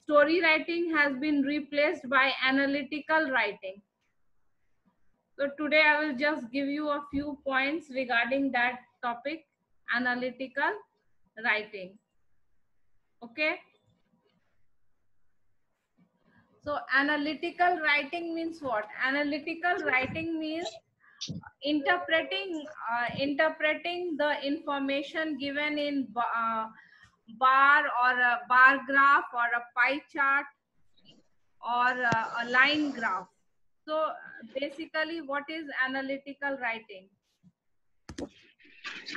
story writing has been replaced by analytical writing. So today I will just give you a few points regarding that topic, analytical writing. Okay. So analytical writing means what? Analytical writing means interpreting the information given in bar or a bar graph or a pie chart or a line graph. So basically, what is analytical writing?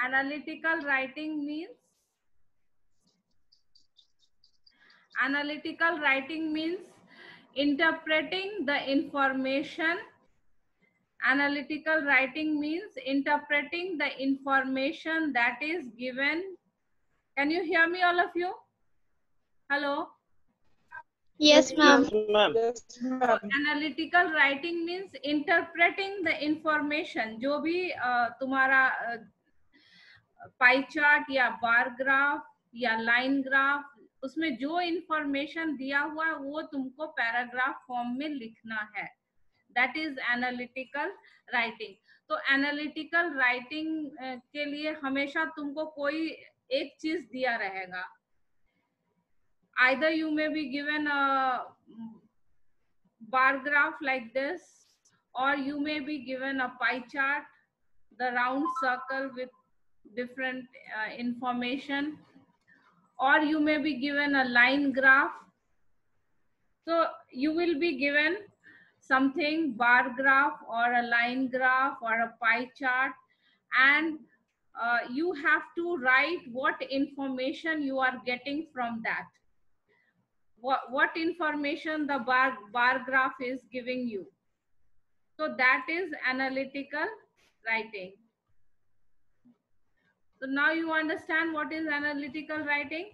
Analytical writing means interpreting the information. Analytical writing means interpreting the information that is given. Can you hear me, all of you? Hello. Yes, ma'am. Yes, ma'am. So analytical writing means interpreting the information. जो भी तुम्हारा pie chart या bar graph या line graph, उसमें जो information दिया हुआ है वो तुमको पैराग्राफ फॉर्म में लिखना है. That is analytical writing. तो एनालिटिकल राइटिंग के लिए हमेशा तुमको कोई एक चीज दिया रहेगा. Either you may be given a bar graph like this, or you may be given a pie chart, the round circle with different information, or you may be given a line graph. So you will be given something, bar graph or a line graph or a pie chart, and you have to write what information you are getting from that. What information the bar graph is giving you. So that is analytical writing. So now you understand what is analytical writing?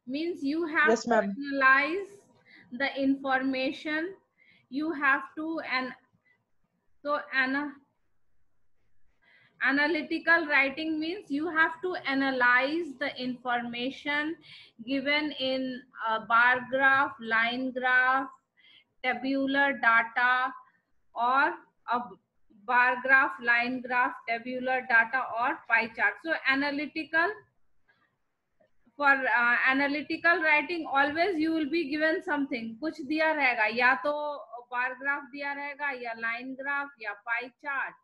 Means you have Yes, to ma'am. analyze the information. You have to, and so analytical writing means you have to analyze the information given in a bar graph, line graph, tabular data, or a bar graph, line graph, tabular data, or pie chart. So for analytical writing always you will be given something. कुछ दिया रहेगा, या तो bar graph दिया रहेगा, या line graph, या pie chart,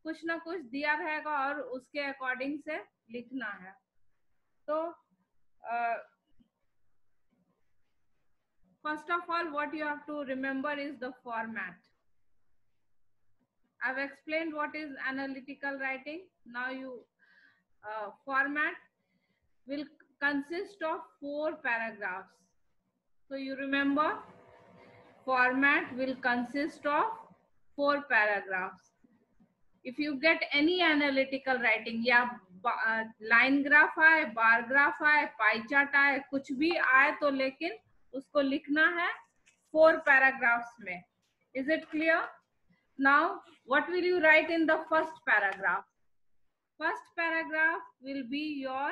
कुछ ना कुछ दिया रहेगा और उसके अकॉर्डिंग से लिखना है. तो first of all, what you have to remember is the format. I've explained what is analytical writing. Now you format will consist of 4 paragraphs. So you remember, format will consist of 4 paragraphs. If you get any analytical writing, या line graph आए, bar graph आए, pie chart आए, कुछ भी आए, तो लेकिन उसको लिखना है 4 paragraphs में. Is it clear? Now, what will you write in the first paragraph? First paragraph will be your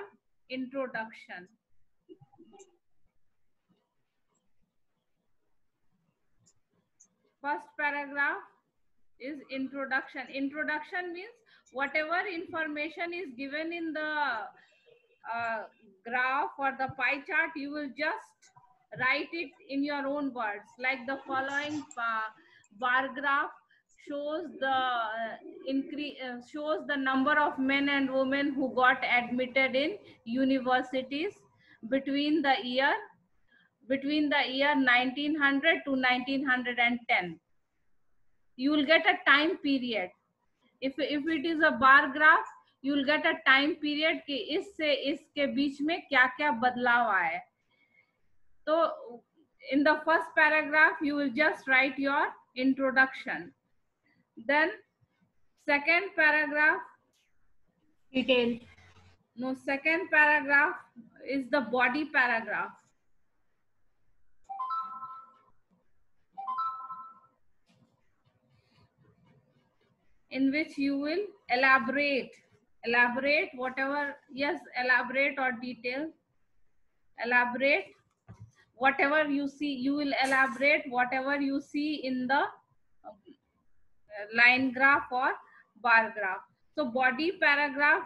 introduction. First paragraph is introduction. Introduction means whatever information is given in the graph or the pie chart, you will just write it in your own words. Like the following bar graph shows shows the number of men and women who got admitted in universities between the year 1900 to 1910. You will get a time period. If it is a bar graph, you will get a time period कि इससे इसके बीच में क्या क्या बदलाव आए. So in the first paragraph you will just write your introduction. Then second paragraph, Detail. no, second paragraph is the body paragraph. In which you will elaborate whatever, yes, elaborate or detail elaborate whatever you see. You will elaborate whatever you see in the line graph or bar graph. So body paragraph,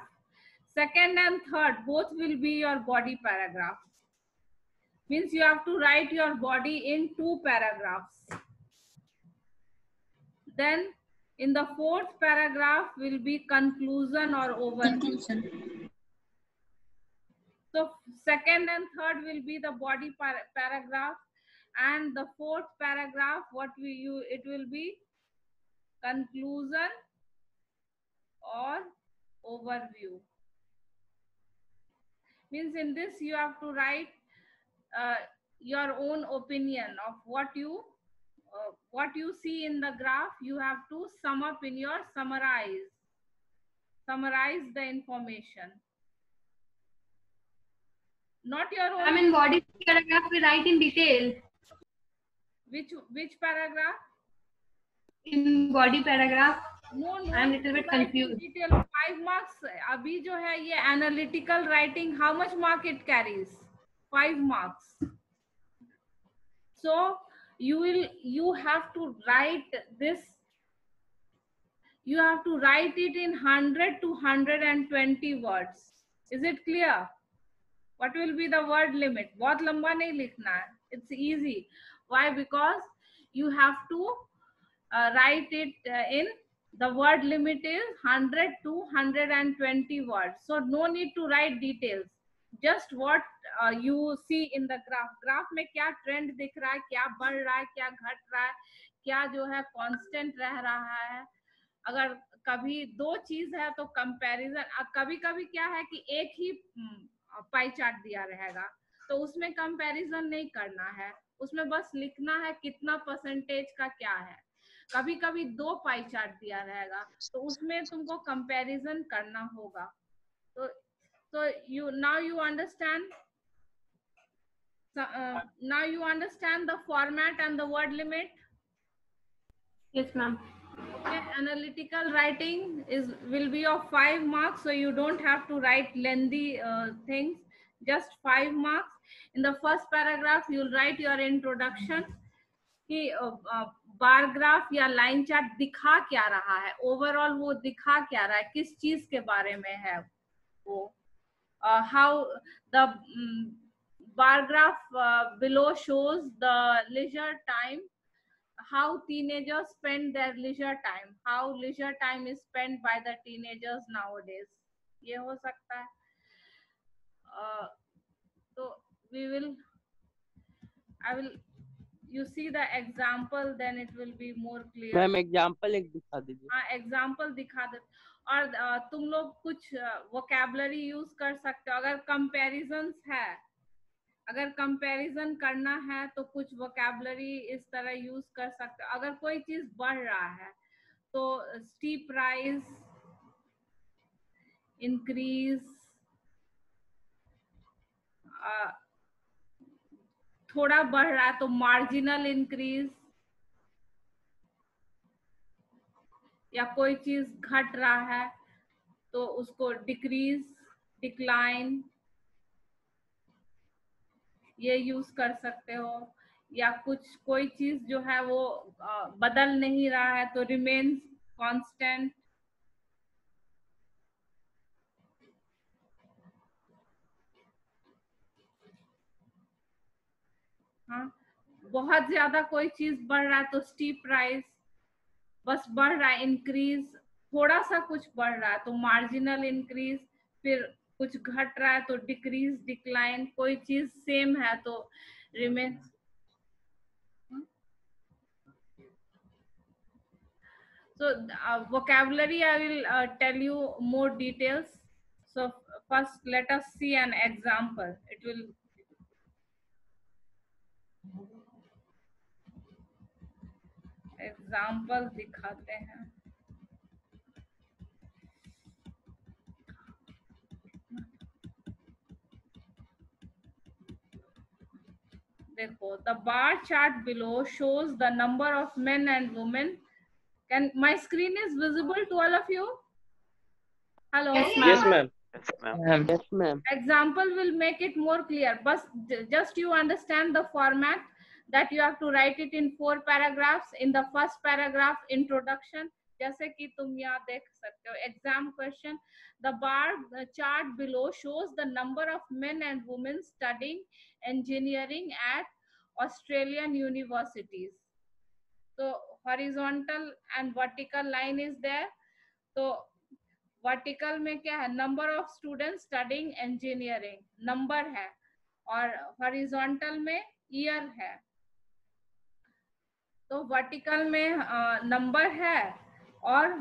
second and third both will be your body paragraph. Means you have to write your body in 2 paragraphs. Then in the fourth paragraph will be conclusion or overview. So second and third will be the body paragraph, and the fourth paragraph it will be conclusion or overview. Means in this you have to write your own opinion of what you see in the graph. You have to sum up in your summarize the information, not your own. I mean, body paragraph we write in detail. Which paragraph? In body paragraph. No, I'm little bit confused. Detail 5 marks. अभी जो है ये analytical writing, how much mark it carries? 5 marks. So you have to write this. You have to write it in 100 to 120 words. Is it clear? What will be the word limit? बहुत लंबा नहीं लिखना है. It's easy. Why? Because you have to write it in, the word limit is 100 to 120 words. So no need to write details. Just what you see in the graph. Graph में क्या trend दिख रहा है, क्या बढ़ रहा है, क्या घट रहा है, क्या जो है constant रह रहा है. अगर कभी दो चीज है तो कंपैरिजन. कभी कभी क्या है कि एक ही पाई चार्ट दिया रहेगा तो उसमें कंपैरिजन नहीं करना है, उसमें बस लिखना है कितना परसेंटेज का क्या है. कभी कभी दो पाई चार्ट दिया रहेगा तो उसमें तुमको कंपैरिजन करना होगा. तो you understand now you understand the format and the word limit. Yes, ma'am. Okay, analytical writing will be of 5 marks, so you don't have to write lengthy things, just 5 marks. In the first paragraph you'll write your introduction कि bar graph या line chart दिखा क्या रहा है, overall वो दिखा क्या रहा है, किस चीज के बारे में है वो. How the bar graph below shows the leisure time, how teenagers spend their leisure time, how leisure time is spent by the teenagers nowadays. ये हो सकता है. तो I will you see the example, then it will be more clear. Ma'am example एक दिखा दीजिए. हाँ, example दिखा दे. और तुम लोग कुछ वोकैबुलरी यूज कर सकते हो. अगर कंपैरिजंस है, अगर कंपैरिजन करना है तो कुछ वोकैबुलरी इस तरह यूज कर सकते हो. अगर कोई चीज बढ़ रहा है तो स्टीप राइज, इंक्रीज, थोड़ा बढ़ रहा है तो मार्जिनल इंक्रीज, या कोई चीज घट रहा है तो उसको डिक्रीज, डिक्लाइन, ये यूज कर सकते हो. या कोई चीज जो है वो बदल नहीं रहा है तो रिमेन्स कांस्टेंट. हाँ, बहुत ज्यादा कोई चीज बढ़ रहा है तो स्टीप राइज, बस बढ़ रहा है. इंक्रीज, थोड़ा सा कुछ बढ़ रहा है तो मार्जिनल इंक्रीज, फिर कुछ घट रहा है तो डिक्रीज, डिक्लाइन. कोई चीज सेम है तो remain. So vocabulary I will tell you more details. So first let us see an example. It will example दिखाते हैं. देखो, the bar chart below shows the number of men and women. Can my screen is visible to all of you? Hello. Yes, ma'am. Yes, ma'am. Example will make it more clear, but just you understand the format that you have to write it in 4 paragraphs. In the first paragraph, introduction, जैसे कि तुम यहाँ देख सकते हो exam question, the bar chart below shows the number of men and women studying engineering at Australian universities. So horizontal and vertical line is there. तो vertical में क्या है, number of students studying engineering number है, और horizontal में year है। तो vertical में नंबर है और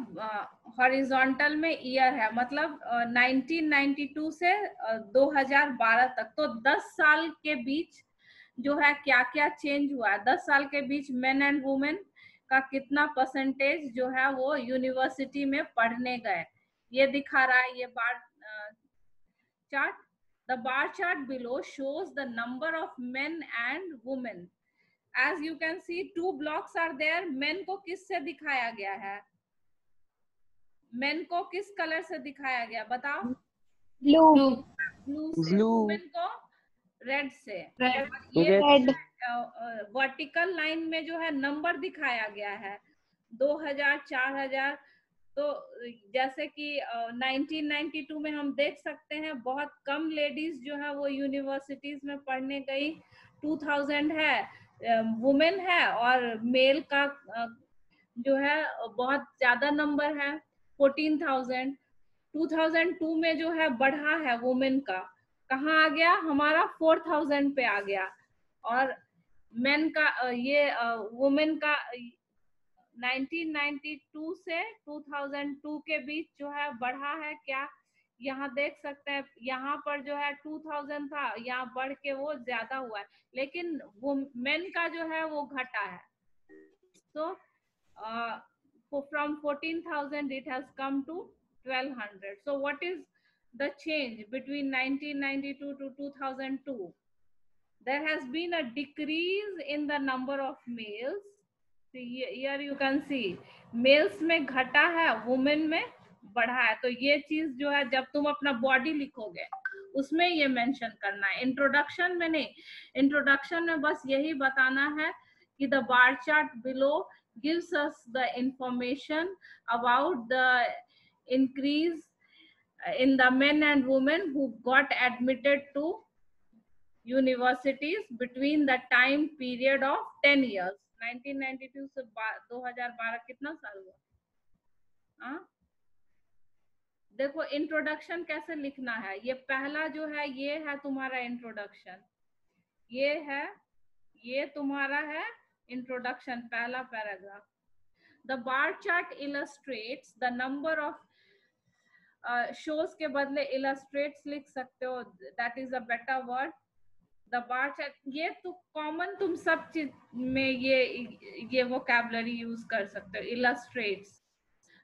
हॉरिजॉन्टल में ईयर है, मतलब 1992 से 2012 तक। तो 10 साल के बीच जो है क्या क्या चेंज हुआ है, 10 साल के बीच मेन एंड वुमेन का कितना परसेंटेज जो है वो यूनिवर्सिटी में पढ़ने गए, ये दिखा रहा है ये bar chart. The bar chart below shows the number of men and women. As you can see 2 blocks are there. Men को किस से दिखाया गया है, मेन को किस कलर से दिखाया गया बताओ? Blue. ब्लू से। Blue. वुमेन को रेड से। Red. ये Red. वर्टिकल लाइन में जो है नंबर दिखाया गया है 2000, 4000। तो जैसे कि 1992 में हम देख सकते हैं बहुत कम लेडीज जो है वो यूनिवर्सिटीज में पढ़ने गई। 2000 है वुमेन है, और मेल का जो है बहुत ज्यादा नंबर है 14,000। 2002 में जो है बढ़ा है वुमेन का, कहाँ आ गया हमारा 4,000 पे आ गया, और मेन का ये वुमेन का 1992 से 2002 के बीच जो है बढ़ा है क्या, यहाँ देख सकते हैं। यहाँ पर जो है 2000 था, यहाँ बढ़ के वो ज्यादा हुआ है, लेकिन वो मेन का जो है वो घटा है। तो from 14,000 it has come to 1,200. So what is the change between 1992 to 2002? There has been a decrease in the number of males. Here you can see males में घटा है, women में बढ़ा है। तो ये चीज जो है जब तुम अपना बॉडी लिखोगे उसमें ये मेंशन करना है, इंट्रोडक्शन में नहीं। इंट्रोडक्शन में बस यही बताना है कि the bar chart below gives us the information about the increase in the men and women who got admitted to universities between the time period of 10 years। 1992 से 2012 कितना साल हुआ? देखो इंट्रोडक्शन कैसे लिखना है, ये पहला जो है ये है तुम्हारा इंट्रोडक्शन, ये तुम्हारा है इंट्रोडक्शन पहला paragraph. The bar chart illustrates the number of shows के बदले इलस्ट्रेट्स लिख सकते हो, that is a better word. The bar chart ये तो कॉमन तुम सब चीज में ये वोकैबुलरी यूज कर सकते हो, illustrates.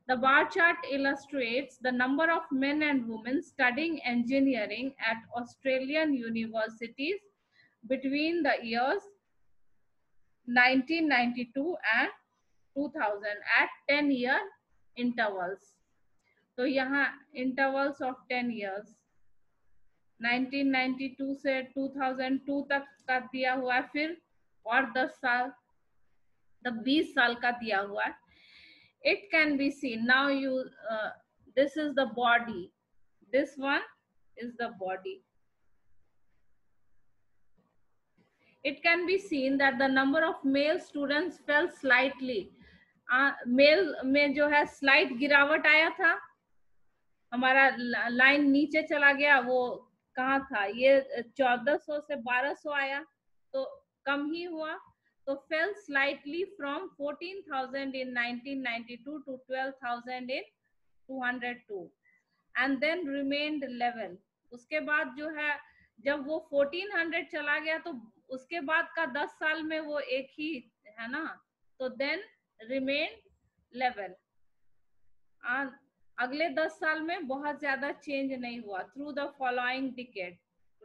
The bar chart illustrates the number of men and women studying engineering at Australian universities between the years 1992 and 2000 at 10-year intervals. तो यहाँ intervals of 10 years 1992 से 2002 तक का दिया हुआ है, फिर और 10 साल 20 साल का दिया हुआ है। It can be seen now this is the body, this one is the body. It can be seen that the number of male students fell slightly. Male में जो है स्लाइट गिरावट आया था, हमारा लाइन नीचे चला गया, वो कहाँ था, ये 1400 से 1200 आया, तो कम ही हुआ। तो fell slightly from 14,000 in 1992 to 12,000 in 202 and then remained level। उसके बाद जो है जब वो 1400 चला गया तो उसके बाद का 10 साल में वो एक ही है ना, तो then remained level। अगले 10 साल में बहुत ज्यादा चेंज नहीं हुआ through the following decade।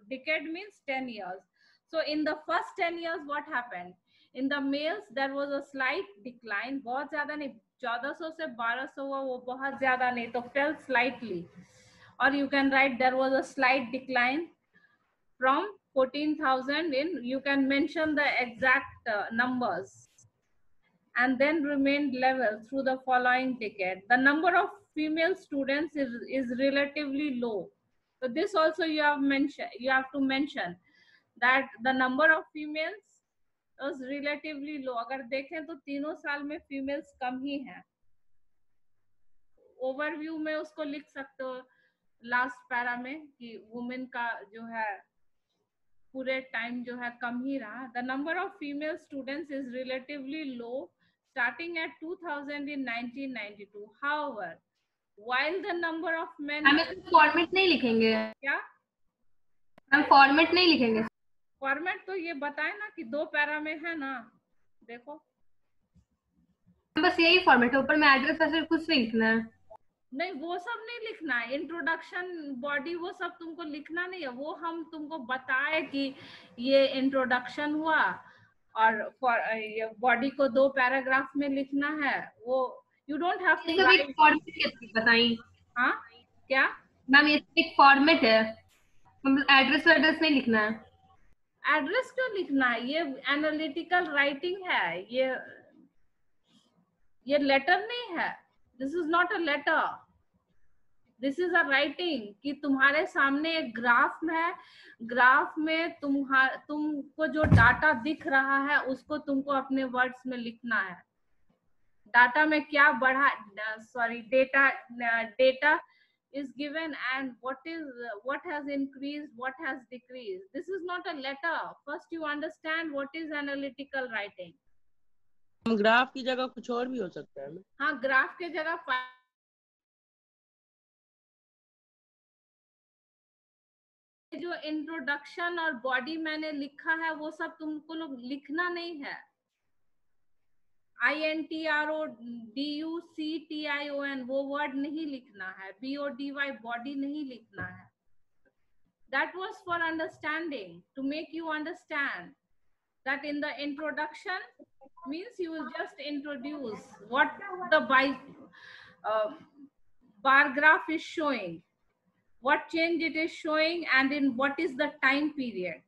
Decade means 10 years। So in the first 10 years what happened? In the males there was a slight decline, बहुत ज्यादा नहीं, 1400 से 1200 हुआ, वो बहुत ज्यादा नहीं, तो fell slightly। or you can write there was a slight decline from 14,000 in, you can mention the exact numbers, and then remained level through the following decade. The number of female students is relatively low. So this also you have to mention that the number of females was relatively low. अगर देखें तो तीनों साल में females कम ही हैं. Overview में उसको लिख सकते हो लास्ट पैरा में कि वुमेन का जो है पूरे टाइम जो है कम ही रहा. The number of female students is relatively low starting at 2000 in 1992. However, while the number of men, हम इसमें फॉर्मेट नहीं लिखेंगे. क्या हम फॉर्मेट नहीं लिखेंगे. फॉर्मेट तो ये बताए ना कि 2 पैरा में है ना, देखो बस यही फॉर्मेट है, ऊपर में एड्रेस वैसे कुछ नहीं लिखना है. नहीं वो सब नहीं लिखना है. इंट्रोडक्शन बॉडी वो सब तुमको लिखना नहीं है. वो हम तुमको बताए कि ये इंट्रोडक्शन हुआ और बॉडी को 2 पैराग्राफ में लिखना है. वो you don't have to write. Format कैसे बताइए? हाँ क्या मैम ये एक फॉर्मेट है, एड्रेस नहीं लिखना है. एड्रेस क्यों लिखना है? ये एनालिटिकल राइटिंग है. ये लेटर नहीं है. This is not a letter, this is a writing. कि तुम्हारे सामने एक ग्राफ है, ग्राफ में तुमको जो डाटा दिख रहा है उसको तुमको अपने वर्ड्स में लिखना है. डाटा में क्या बढ़ा, sorry data is given and what has increased, what has decreased. This is not a letter. First you understand what is analytical writing. Graph की जगह कुछ और भी हो सकता है. हाँ, ग्राफ के जगह जो इंट्रोडक्शन और बॉडी मैंने लिखा है वो सब तुमको लोग लिखना नहीं है. INTRODUCTION वो वर्ड नहीं लिखना है. BODY बॉडी नहीं लिखना है. That was for understanding, to make you understand that in the introduction means you will just introduce what the bar graph is showing, what change it is showing, and in what is the time period.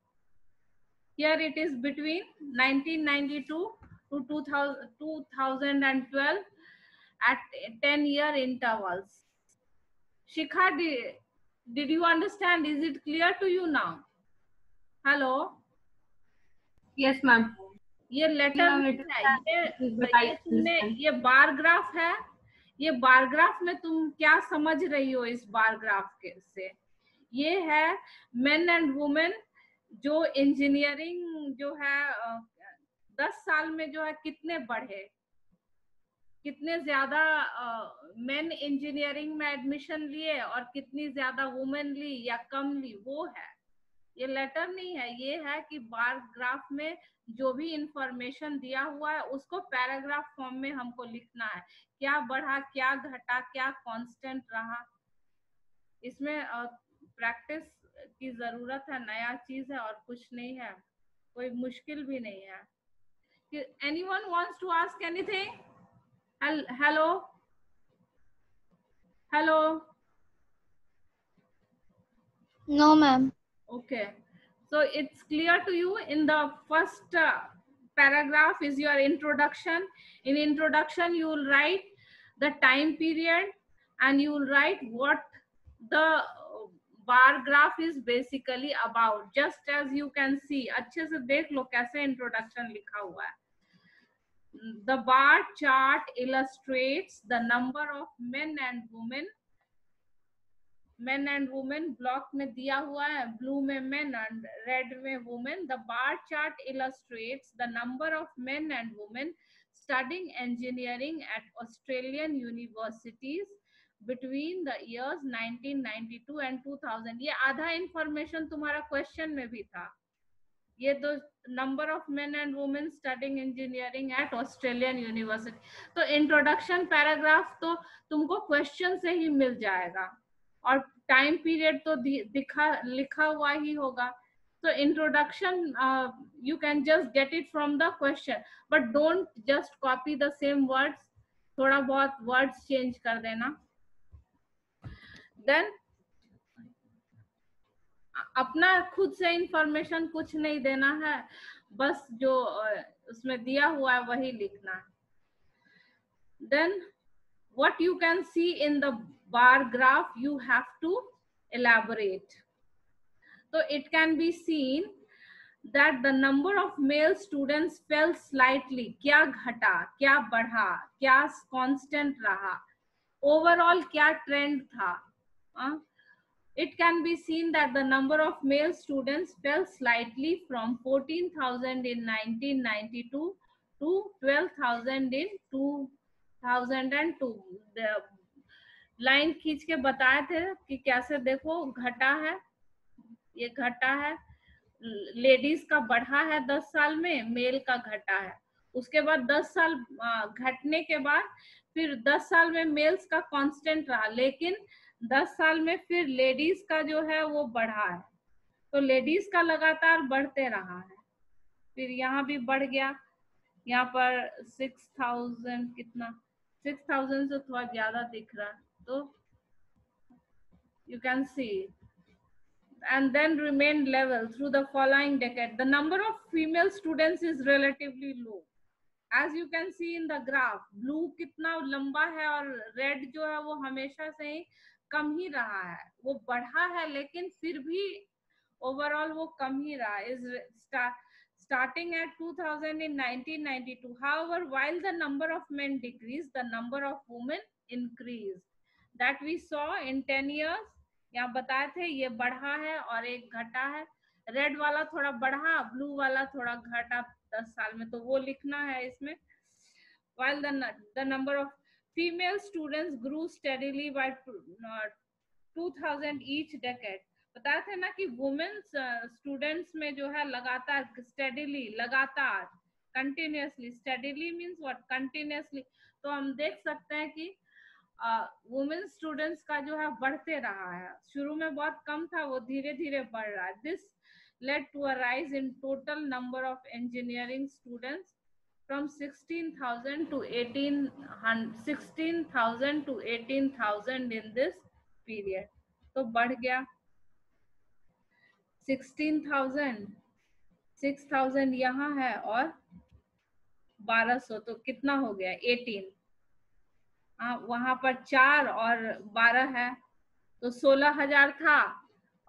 Here it is between 1992 to 2012 at 10-year intervals. Shikha, did you understand? Is it clear to you now? Hello? Yes ma'am. ये letter ये bar graph है. ये bar graph में तुम क्या समझ रही हो इस बार ग्राफ के से? ये है मेन एंड वुमेन जो इंजीनियरिंग जो है 10 साल में जो है कितने बढ़े, कितने ज्यादा मेन इंजीनियरिंग में एडमिशन लिए और कितनी ज्यादा वुमेन ली या कम ली, वो है. ये लेटर नहीं है. ये है कि बार ग्राफ में जो भी इंफॉर्मेशन दिया हुआ है उसको पैराग्राफ फॉर्म में हमको लिखना है. क्या बढ़ा, क्या घटा, क्या कांस्टेंट रहा. इसमें प्रैक्टिस की जरूरत है. नया चीज है और कुछ नहीं है, कोई मुश्किल भी नहीं है. Anyone wants to ask anything? Hello? Hello? No ma'am. Okay, so it's clear to you. In the first paragraph is your introduction. In introduction you will write the time period and you will write what the bar graph is basically about. Just as you can see, अच्छे से देख लो कैसे introduction लिखा हुआ है. The bar chart illustrates the number of men and women. Men and women block में दिया हुआ है, blue में men and red में women. The bar chart illustrates the number of men and women studying engineering at Australian universities between the years 1992 and 2000. ये आधा information तुम्हारा question में भी था. ये दो number of men and women studying engineering at Australian university. तो introduction paragraph तो तुमको question से ही मिल जाएगा और टाइम पीरियड तो लिखा हुआ ही होगा. So introduction you can just get it from the question, but don't just copy the same words. थोड़ा बहुत words change कर देना. Then अपना खुद से इंफॉर्मेशन कुछ नहीं देना है, बस जो उसमें दिया हुआ है वही लिखना है. Then what you can see in the bar graph you have to elaborate. So it can be seen that the number of male students fell slightly. क्या घटा, क्या बढ़ा, क्या constant रहा, overall क्या trend था. It can be seen that the number of male students fell slightly from 14,000 in 1992 to 12,000 in 2002. Line खींच के बताए थे कि कैसे देखो घटा है, ये घटा है, लेडीज का बढ़ा है 10 साल में, मेल का घटा है. उसके बाद 10 साल घटने के बाद फिर 10 साल में मेल्स का कांस्टेंट रहा, लेकिन 10 साल में फिर लेडीज का जो है वो बढ़ा है. तो लेडीज का लगातार बढ़ते रहा है. फिर यहाँ भी बढ़ गया, यहाँ पर 6,000 कितना, 6,000 से थोड़ा ज्यादा दिख रहा है. तो you can see, and then remained level through the following decade. The number of female students is relatively low. As you can see in the graph, blue कितना लंबा है और red जो है वो हमेशा से ही कम ही रहा है. वो बढ़ा है लेकिन फिर भी ओवरऑल वो कम ही रहा है. Is starting at 2000 in 1992. However, while the number of men decreased, the number of women increased. That we saw in 10 years. यहाँ बताए थे ये बढ़ा है और एक घटा है. रेड वाला थोड़ा बढ़ा, ब्लू वाला थोड़ा घटा 10 साल में, तो वो लिखना है इसमें. While the number of female students grew steadily by 2000 each decade. बताया थे ना कि वुमेन्स स्टूडेंट्स में जो है लगातार स्टेडीली, लगातार, continuously. Steadily means what, continuously. तो हम देख सकते हैं कि वुमेन स्टूडेंट्स का जो है बढ़ते रहा है. शुरू में बहुत कम था, वो धीरे धीरे बढ़ रहा है. This led to a rise in total number of engineering students from 16,000 to 18,000 in this period. तो बढ़ गया 16,000, 6,000 यहाँ है और 1200, तो कितना हो गया 18. वहां पर 4 और 12 है, तो 16,000 था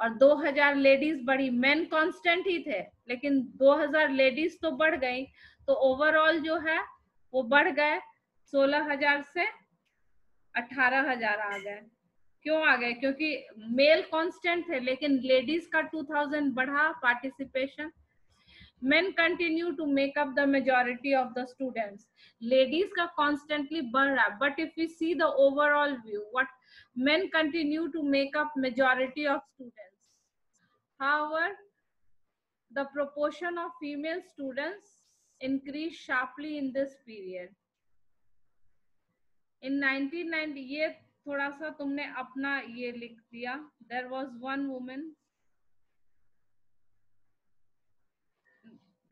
और 2,000 लेडीज बढ़ी. मेन कांस्टेंट ही थे लेकिन 2,000 लेडीज तो बढ़ गई, तो ओवरऑल जो है वो बढ़ गए. 16,000 से 18,000 आ गए. क्यों आ गए? क्योंकि मेल कांस्टेंट थे लेकिन लेडीज का 2,000 बढ़ा participation. Men continue to make up the majority of the students. Ladies का constantly बढ़ रहा है, but if we see the overall view, what men continue to make up majority of students. However, the proportion of female students increased sharply in this period. In 1990, ये थोड़ा सा तुमने अपना ये लिख दिया. There was one woman.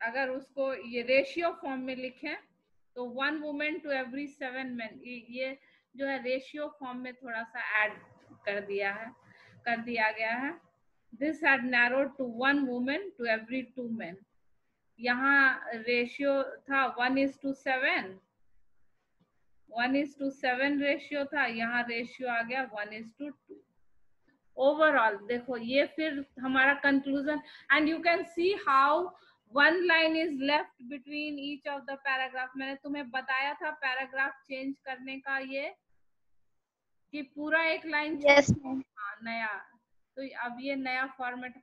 अगर उसको ये रेशियो फॉर्म में लिखें तो 1 woman to every 7 men, ये जो है रेशियो फॉर्म में थोड़ा सा ऐड कर दिया गया है. This had narrowed to 1 woman to every 2 men. यहाँ रेशियो था 1:7, 1:7 रेशियो था, यहाँ रेशियो आ गया 1:2. ओवरऑल देखो ये फिर हमारा conclusion, and you can see how one line is left between each of the paragraph. मैंने तुम्हें बताया था पैराग्राफ चेंज करने का, ये कि पूरा एक लाइन नया, तो अब ये नया फॉर्मेट.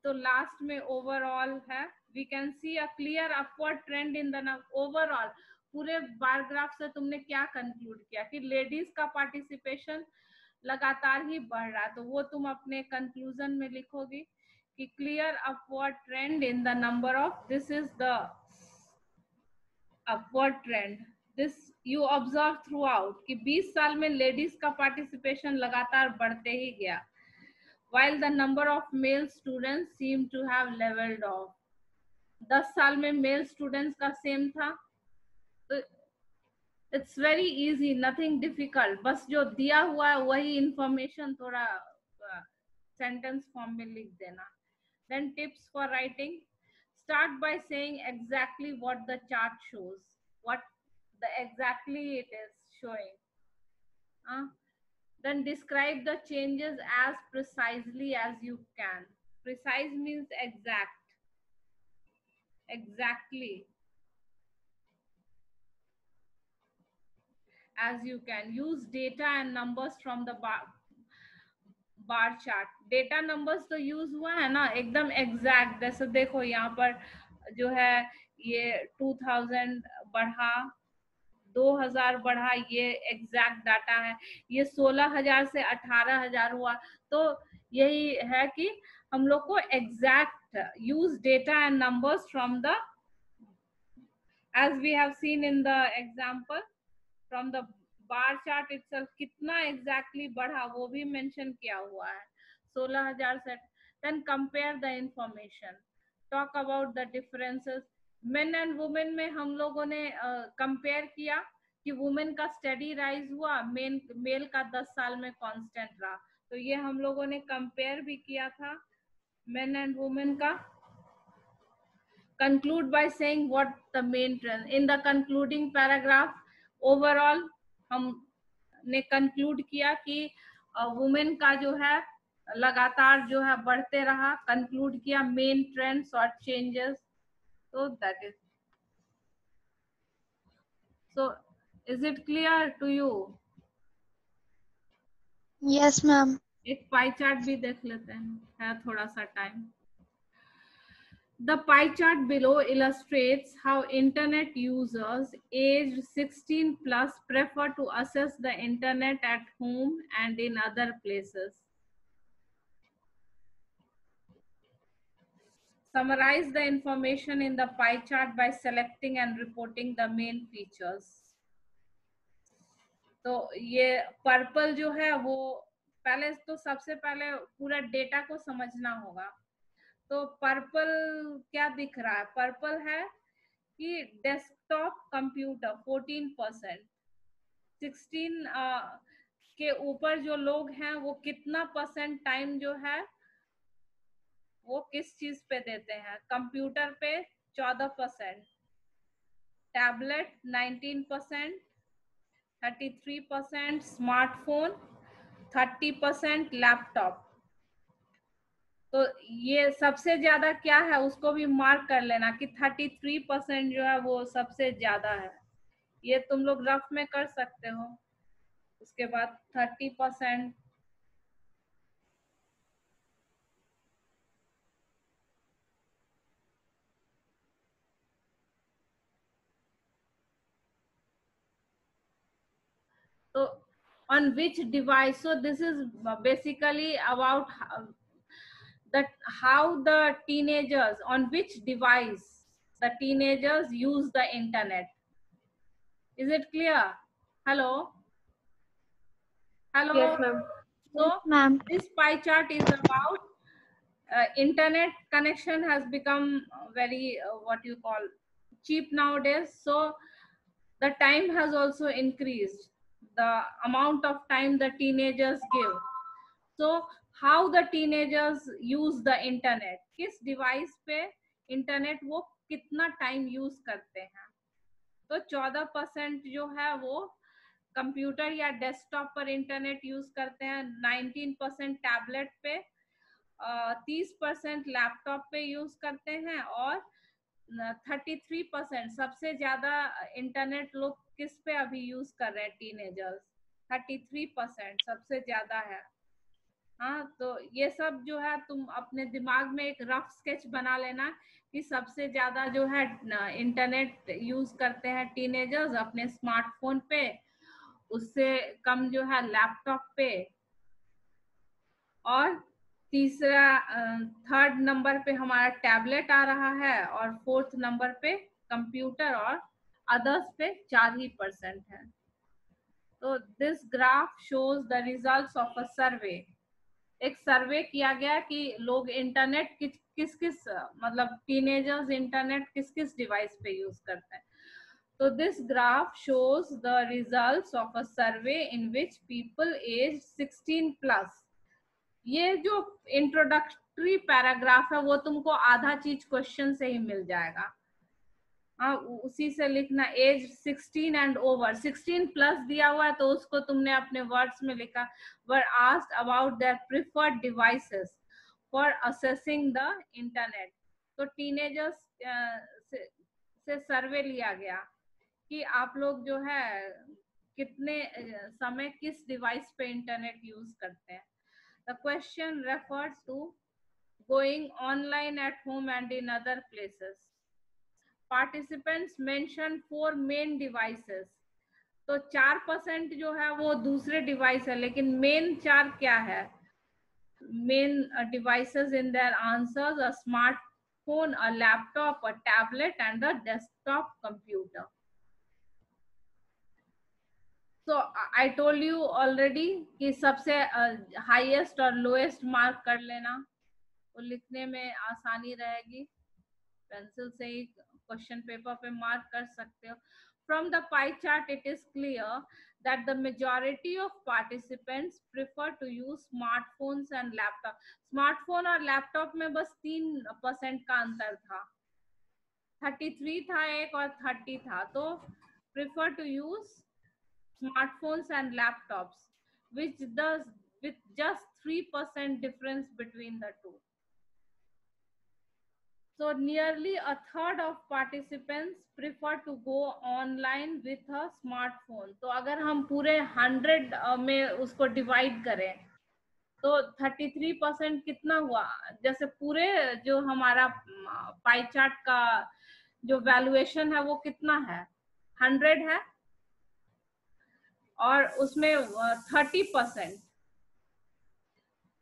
तो लास्ट में ओवरऑल है. We can see a clear upward trend in the overall. पूरे पैराग्राफ से तुमने क्या कंक्लूड किया कि लेडीज का पार्टिसिपेशन लगातार ही बढ़ रहा है. तो वो तुम अपने कंक्लूजन में लिखोगी कि clear upward trend in the number of, this is the upward trend. This you observe throughout कि 20 साल में लेडीज का पार्टिसिपेशन लगातार बढ़ते ही गया, while the number of male students seem to have leveled off. 10 साल में मेल स्टूडेंट्स का सेम था. तो it's very easy, nothing difficult. बस जो दिया हुआ है वही इंफॉर्मेशन थोड़ा सेंटेंस फॉर्म में लिख देना. Then tips for writing. Start by saying exactly what the chart shows. What the exactly it is showing. Then describe the changes as precisely as you can. Precise means exact. Exactly as you can. Use data and numbers from the bar chart. Data numbers तो use हुआ है ना एकदम exact. जैसे देखो यहाँ पर जो है ये 2000 बढ़ा, 2000 बढ़ा, ये एग्जैक्ट डाटा है. ये 16,000 से 18,000 हुआ. तो यही है कि हम लोग को exact use data and numbers from the, as we have seen in the example, from the bar chart itself कितना exactly बढ़ा वो भी mention किया हुआ है 16,000 से. Then compare the information, talk about the differences. Men and women में हम लोगों ने compare किया कि women का steady rise हुआ, male का 10 साल में constant रहा. तो ये हम लोगों ने compare भी किया था men and women का. Conclude by saying what the main trend. In the concluding paragraph, overall हमने conclude किया कि women का जो है लगातार जो है बढ़ते रहा. conclude किया main trends or changes. So that is. So is it clear to you? Yes, ma'am. एक pie chart भी देख लेते हैं, है थोड़ा सा time. The pie chart below illustrates how internet users aged 16 plus prefer to access the internet at home and in other places. Summarize the information in the pie chart by selecting and reporting the main features. तो ये purple जो है वो पहले तो सबसे पहले पूरा डेटा को समझना होगा. तो पर्पल क्या दिख रहा है? पर्पल है कि डेस्कटॉप कंप्यूटर 14%, 16 के ऊपर जो लोग हैं वो कितना परसेंट टाइम जो है वो किस चीज पे देते हैं? कंप्यूटर पे 14%, टैबलेट 19%, 33% स्मार्टफोन, 30% लैपटॉप. तो ये सबसे ज्यादा क्या है उसको भी मार्क कर लेना कि 33% जो है वो सबसे ज्यादा है. ये तुम लोग रफ में कर सकते हो. उसके बाद 30%, तो on which device. So this is basically about that how the teenagers, on which device the teenagers use the internet. Is it clear? Hello? Hello? Yes, ma'am. So Yes, ma'am. this pie chart is about internet connection has become very what you call cheap nowadays. So the time has also increased, the amount of time the teenagers give. So how the teenagers use the internet, किस device पे internet वो कितना time use करते हैं. तो 14% जो है वो कंप्यूटर या डेस्कटॉप पर इंटरनेट यूज करते हैं, 19% टैबलेट पे, 30% लैपटॉप पे यूज करते हैं और 33% सबसे ज्यादा इंटरनेट लोग किस पे अभी यूज कर रहे हैं? टीनेजर्स 33% सबसे ज्यादा है. हाँ, तो ये सब जो है तुम अपने दिमाग में एक रफ स्केच बना लेना कि सबसे ज्यादा जो है इंटरनेट यूज करते हैं टीनेजर्स अपने स्मार्टफोन पे, उससे कम जो है लैपटॉप पे, और तीसरा थर्ड नंबर पे हमारा टैबलेट आ रहा है और फोर्थ नंबर पे कंप्यूटर और अदर्स पे 4% है. तो this graph shows the results of a survey. एक सर्वे किया गया कि लोग इंटरनेट किस किस मतलब टीनेजर्स इंटरनेट किस किस डिवाइस पे यूज करते हैं. So this graph shows the results of a survey in which people aged 16 plus ये जो इंट्रोडक्टरी पैराग्राफ है वो तुमको आधा चीज क्वेश्चन से ही मिल जाएगा। हाँ, उसी से लिखना। एज 16 एंड ओवर, 16 प्लस दिया हुआ है तो उसको तुमने अपने वर्ड्स में लिखा। Were asked about their preferred devices for assessing the internet. तो टीनेजर्स से सर्वे लिया गया कि आप लोग जो है कितने समय किस डिवाइस पे इंटरनेट यूज करते हैं। The question refers to going online at home and in other places. Participants mention 4 main devices. तो 4% जो है वो दूसरे डिवाइस है, लेकिन मेन 4 क्या है? Main devices in their answers: a smartphone, a laptop, a tablet and a desktop computer. So I told you already कि सबसे हाईएस्ट और लोएस्ट मार्क कर लेना, वो लिखने में आसानी रहेगी। पेंसिल से ही क्वेश्चन पेपर पे मार्क कर सकते हो। From the pie chart, it is clear that the majority of participants prefer to use smartphones and laptop. Smartphone और लैपटॉप में बस 3% का अंतर था। 33 था एक और 30 था। तो prefer to use smartphones and laptops, which does with just 3% difference between the two. So nearly a third of participants prefer to go online with a smartphone. तो अगर हम पूरे 100 में उसको डिवाइड करें तो 33% कितना हुआ? जैसे पूरे जो हमारा पाई चार्ट का जो वैल्यूएशन है वो कितना है? 100 है और उसमें 30%,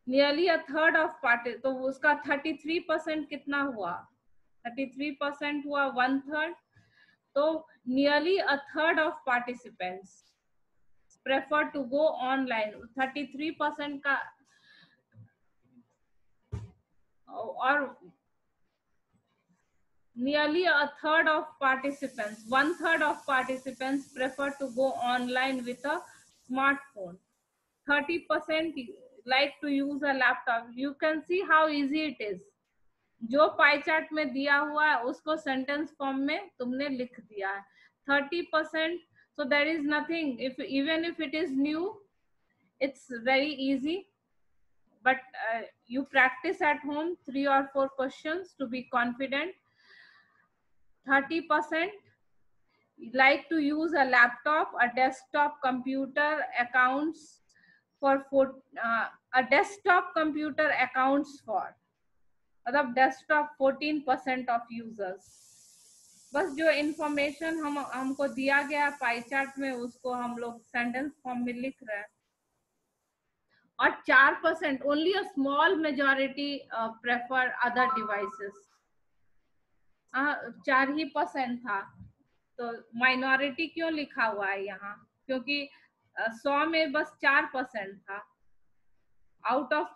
nearly a third of party, तो उसका 33% कितना हुआ? 33% हुआ 1/3। तो nearly a third of participants prefer to go online. 33% का और nearly a third of participants, 1/3 of participants prefer to go online with a smartphone. 30% like to use a laptop. You can see how easy it is. जो pie chart में दिया हुआ है उसको sentence form में तुमने लिख दिया है। 30%, so there is nothing, if even if it is new, it's very easy, but you practice at home 3 or 4 questions to be confident. 30% like to use a laptop, a desktop computer accounts for a desktop computer accounts for, मतलब desktop 14% of users. बस जो information हमको दिया गया pie chart में उसको हम लोग सेंटेंस फॉर्म में लिख रहे हैं। और 4%, only a small majority prefer other devices. 4% था, तो माइनॉरिटी क्यों लिखा हुआ है यहाँ? क्योंकि 100 में बस 4% था। Out of